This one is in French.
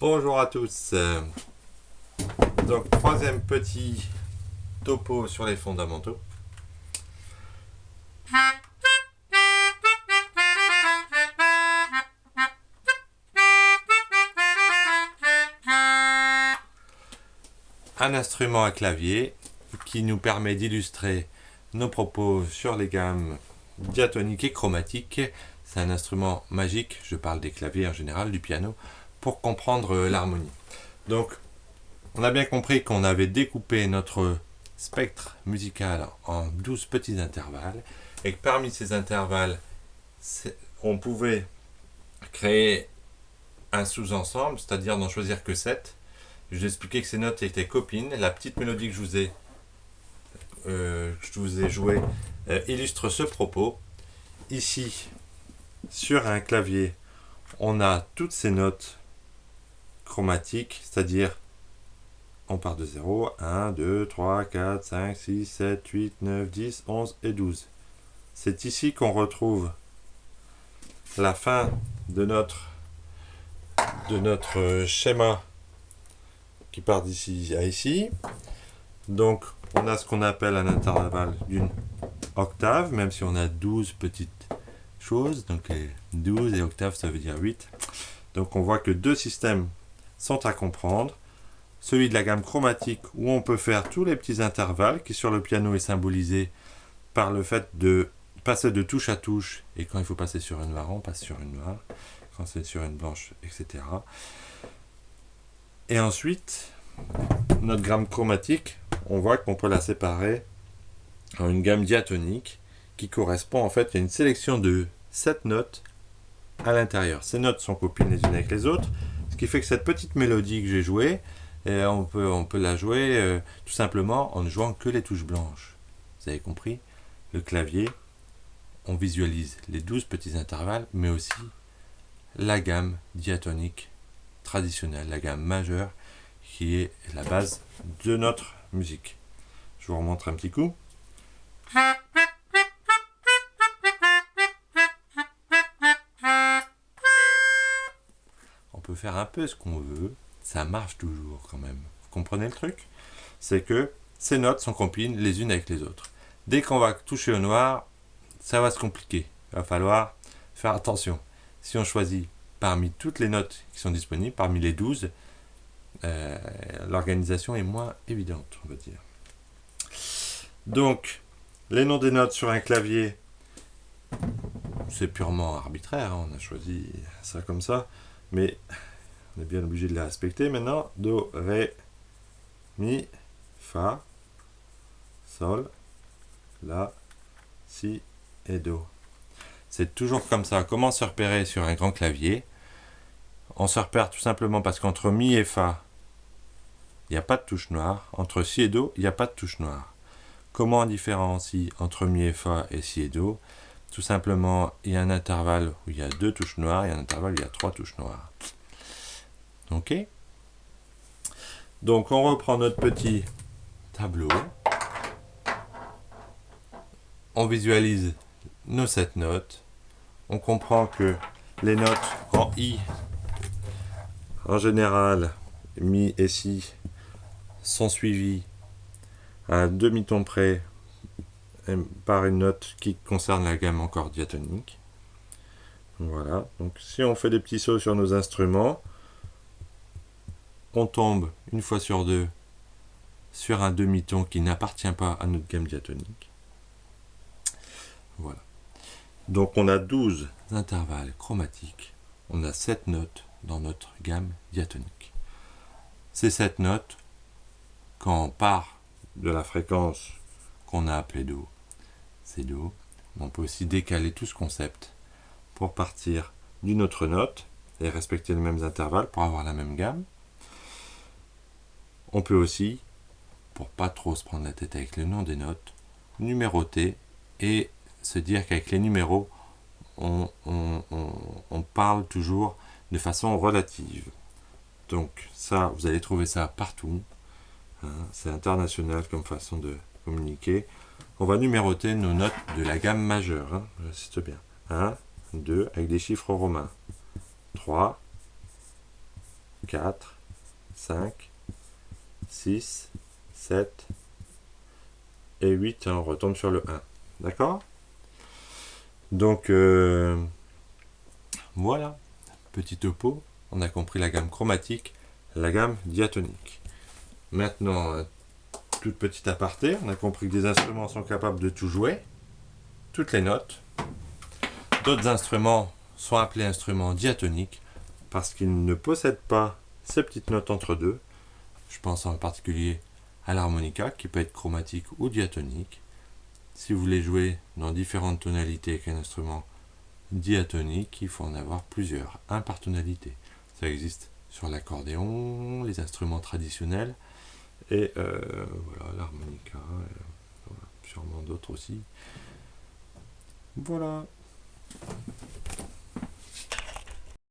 Bonjour à tous. Donc, troisième petit topo sur les fondamentaux. Un instrument à clavier qui nous permet d'illustrer nos propos sur les gammes diatoniques et chromatiques. C'est un instrument magique, je parle des claviers en général, du piano, pour comprendre l'harmonie. Donc, on a bien compris qu'on avait découpé notre spectre musical en 12 petits intervalles et que parmi ces intervalles, on pouvait créer un sous-ensemble, c'est-à-dire n'en choisir que 7. Je vous ai expliqué que ces notes étaient copines. La petite mélodie que je vous ai jouée illustre ce propos. Ici, sur un clavier, on a toutes ces notes chromatiques, c'est-à-dire on part de 0, 1, 2, 3, 4, 5, 6, 7, 8, 9, 10, 11 et 12. C'est ici qu'on retrouve la fin de notre schéma qui part d'ici à ici. Donc, on a ce qu'on appelle un intervalle d'une octave, même si on a 12 petites choses. Donc, 12 et octave, ça veut dire 8. Donc, on voit que deux systèmes sont à comprendre. Celui de la gamme chromatique, où on peut faire tous les petits intervalles, qui sur le piano est symbolisé par le fait de passer de touche à touche. Et quand il faut passer sur une noire, on passe sur une noire. Quand c'est sur une blanche, etc. Et ensuite, notre gamme chromatique, on voit qu'on peut la séparer en une gamme diatonique qui correspond en fait à une sélection de 7 notes à l'intérieur. Ces notes sont copines les unes avec les autres, ce qui fait que cette petite mélodie que j'ai jouée, on peut la jouer tout simplement en ne jouant que les touches blanches. Vous avez compris? Le clavier, on visualise les 12 petits intervalles, mais aussi la gamme diatonique traditionnelle, la gamme majeure, qui est la base de notre musique. Je vous remontre un petit coup. On peut faire un peu ce qu'on veut, ça marche toujours quand même. Vous comprenez le truc? C'est que ces notes sont copines les unes avec les autres. Dès qu'on va toucher au noir, ça va se compliquer. Il va falloir faire attention. Si on choisit parmi toutes les notes qui sont disponibles, parmi les 12, l'organisation est moins évidente, on va dire. Donc, les noms des notes sur un clavier, c'est purement arbitraire, hein, on a choisi ça comme ça, mais on est bien obligé de les respecter. Maintenant, Do, Ré, Mi, Fa, Sol, La, Si et Do. C'est toujours comme ça. Comment se repérer sur un grand clavier? On se repère tout simplement parce qu'entre Mi et Fa, il n'y a pas de touche noire. Entre Si et Do, il n'y a pas de touche noire. Comment on différencie entre Mi et Fa et Si et Do? Tout simplement, il y a un intervalle où il y a 2 touches noires et un intervalle où il y a 3 touches noires. Ok? Donc on reprend notre petit tableau. On visualise nos 7 notes. On comprend que les notes en I, en général, Mi et Si, sont suivies à un demi-ton près par une note qui concerne la gamme encore diatonique. Voilà, donc si on fait des petits sauts sur nos instruments, on tombe une fois sur deux sur un demi-ton qui n'appartient pas à notre gamme diatonique. Voilà. Donc on a 12 intervalles chromatiques, on a 7 notes dans notre gamme diatonique. Ces 7 notes, quand on part de la fréquence qu'on a appelée Do, c'est Do, on peut aussi décaler tout ce concept pour partir d'une autre note et respecter les mêmes intervalles pour avoir la même gamme. On peut aussi, pour pas trop se prendre la tête avec le nom des notes, numéroter et se dire qu'avec les numéros, on parle toujours de façon relative. Donc ça, vous allez trouver ça partout. Hein, c'est international comme façon de communiquer. On va numéroter nos notes de la gamme majeure. Hein, j'insiste bien. 1, 2, avec des chiffres romains. 3, 4, 5, 6, 7 et 8, on retombe sur le 1. D'accord? Donc, voilà, petit topo, on a compris la gamme chromatique, la gamme diatonique. Maintenant, toute petite aparté, on a compris que des instruments sont capables de tout jouer, toutes les notes. D'autres instruments sont appelés instruments diatoniques parce qu'ils ne possèdent pas ces petites notes entre deux. Je pense en particulier à l'harmonica qui peut être chromatique ou diatonique. Si vous voulez jouer dans différentes tonalités avec un instrument diatonique, il faut en avoir plusieurs, un par tonalité. Ça existe sur l'accordéon, les instruments traditionnels et voilà, l'harmonica, voilà, sûrement d'autres aussi. Voilà.